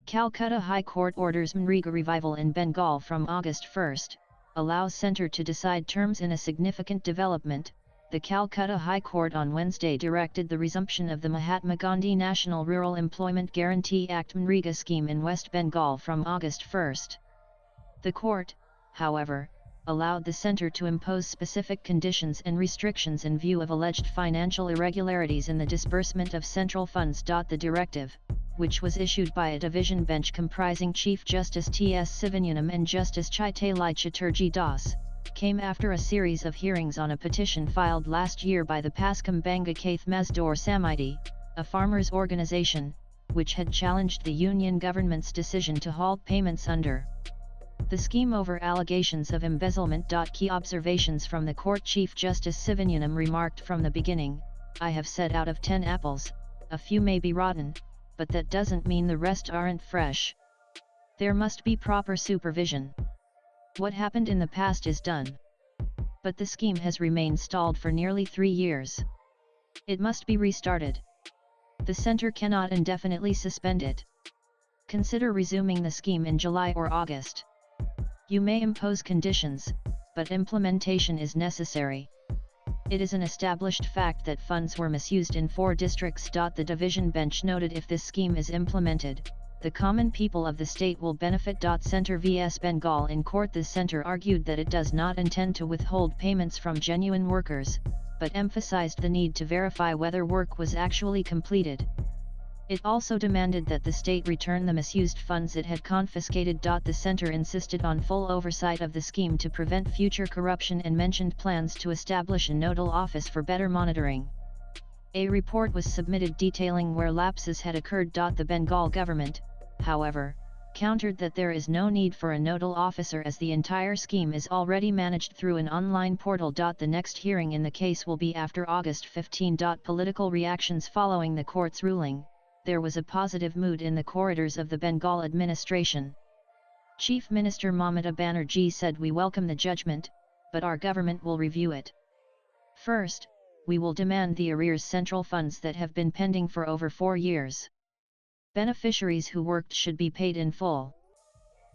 Calcutta High Court orders MGNREGA revival in Bengal from August 1, allows centre to decide terms in a significant development. The Calcutta High Court on Wednesday directed the resumption of the Mahatma Gandhi National Rural Employment Guarantee Act MGNREGA scheme in West Bengal from August 1. The court, however, allowed the centre to impose specific conditions and restrictions in view of alleged financial irregularities in the disbursement of central funds. The directive, which was issued by a division bench comprising Chief Justice T.S. Sivanyanam and Justice Chaitali Chatterjee Das, came after a series of hearings on a petition filed last year by the Paschim Banga Kaith Mazdoor Samiti, a farmers' organization, which had challenged the union government's decision to halt payments under the scheme over allegations of embezzlement. Key observations from the court. Chief Justice Sivanyanam remarked, "From the beginning, I have said out of 10 apples, a few may be rotten, but that doesn't mean the rest aren't fresh. There must be proper supervision. What happened in the past is done. But the scheme has remained stalled for nearly 3 years. It must be restarted. The centre cannot indefinitely suspend it. Consider resuming the scheme in July or August. You may impose conditions, but implementation is necessary. It is an established fact that funds were misused in 4 districts." The division bench noted, "If this scheme is implemented, the common people of the state will benefit." Centre vs Bengal. In court, the centre argued that it does not intend to withhold payments from genuine workers, but emphasized the need to verify whether work was actually completed. It also demanded that the state return the misused funds it had confiscated. The centre insisted on full oversight of the scheme to prevent future corruption and mentioned plans to establish a nodal office for better monitoring. A report was submitted detailing where lapses had occurred. The Bengal government, however, countered that there is no need for a nodal officer as the entire scheme is already managed through an online portal. The next hearing in the case will be after August 15. Political reactions following the court's ruling. There was a positive mood in the corridors of the Bengal administration. Chief Minister Mamata Banerjee said, "We welcome the judgment, but our government will review it. First, we will demand the arrears central funds that have been pending for over 4 years. Beneficiaries who worked should be paid in full."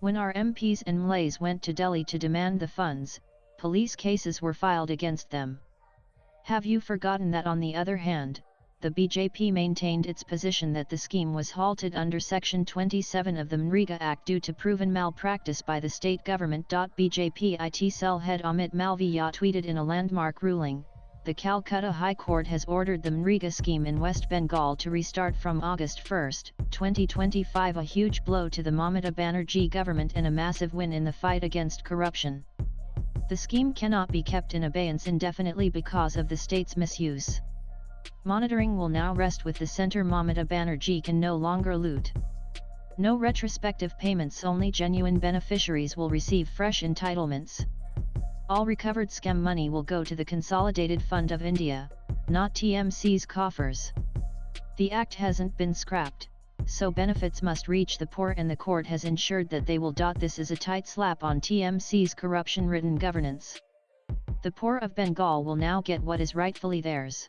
When our MPs and MLAs went to Delhi to demand the funds, police cases were filed against them. Have you forgotten that? On the other hand, the BJP maintained its position that the scheme was halted under Section 27 of the MGNREGA Act due to proven malpractice by the state government. BJP IT cell head Amit Malviya tweeted in a landmark ruling, "The Calcutta High Court has ordered the MGNREGA scheme in West Bengal to restart from August 1, 2025, a huge blow to the Mamata Banerjee government and a massive win in the fight against corruption. The scheme cannot be kept in abeyance indefinitely because of the state's misuse. Monitoring will now rest with the centre. Mamata Banerjee can no longer loot. No retrospective payments, only genuine beneficiaries will receive fresh entitlements. All recovered scam money will go to the Consolidated Fund of India, not TMC's coffers. The act hasn't been scrapped, so benefits must reach the poor, and the court has ensured that they will. This is a tight slap on TMC's corruption-ridden governance. The poor of Bengal will now get what is rightfully theirs.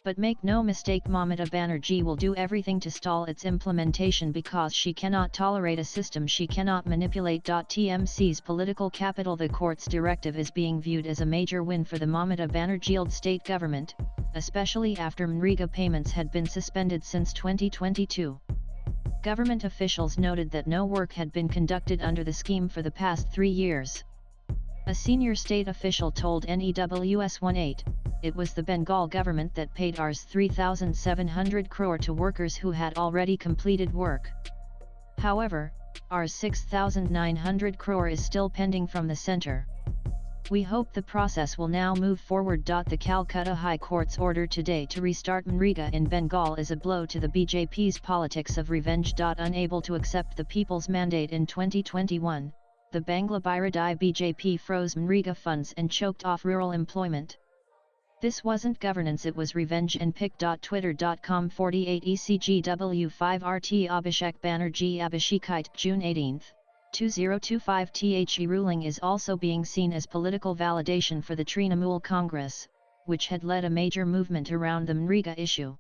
But make no mistake, Mamata Banerjee will do everything to stall its implementation because she cannot tolerate a system she cannot manipulate. TMC's political capital. The court's directive is being viewed as a major win for the Mamata Banerjee state government, especially after MGNREGA payments had been suspended since 2022. Government officials noted that no work had been conducted under the scheme for the past 3 years. A senior state official told NEWS 18, "It was the Bengal government that paid Rs 3,700 crore to workers who had already completed work. However, Rs 6,900 crore is still pending from the centre. We hope the process will now move forward." The Calcutta High Court's order today to restart MGNREGA in Bengal is a blow to the BJP's politics of revenge. Unable to accept the people's mandate in 2021, the Bangla Birodhi BJP froze MGNREGA funds and choked off rural employment. This wasn't governance, it was revenge. And pic.twitter.com 48 ECGW5RT Abhishek Banerjee Abhishekite June 18, 2025. The ruling is also being seen as political validation for the Trinamool Congress, which had led a major movement around the MGNREGA issue.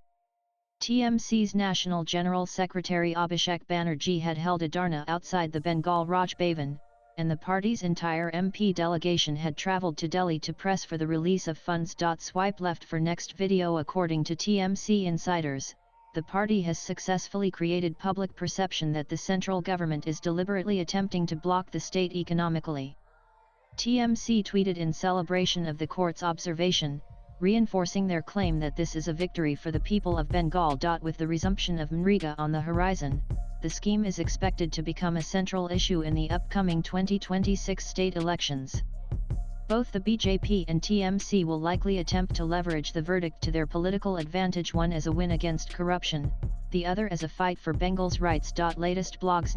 TMC's National General Secretary Abhishek Banerjee had held a dharna outside the Bengal Raj Bhavan, and the party's entire MP delegation had travelled to Delhi to press for the release of funds. Swipe left for next video. According to TMC insiders, the party has successfully created public perception that the central government is deliberately attempting to block the state economically. TMC tweeted in celebration of the court's observation, reinforcing their claim that this is a victory for the people of Bengal. With the resumption of MGNREGA on the horizon, the scheme is expected to become a central issue in the upcoming 2026 state elections. Both the BJP and TMC will likely attempt to leverage the verdict to their political advantage, one as a win against corruption, the other as a fight for Bengal's rights. Latest blogs.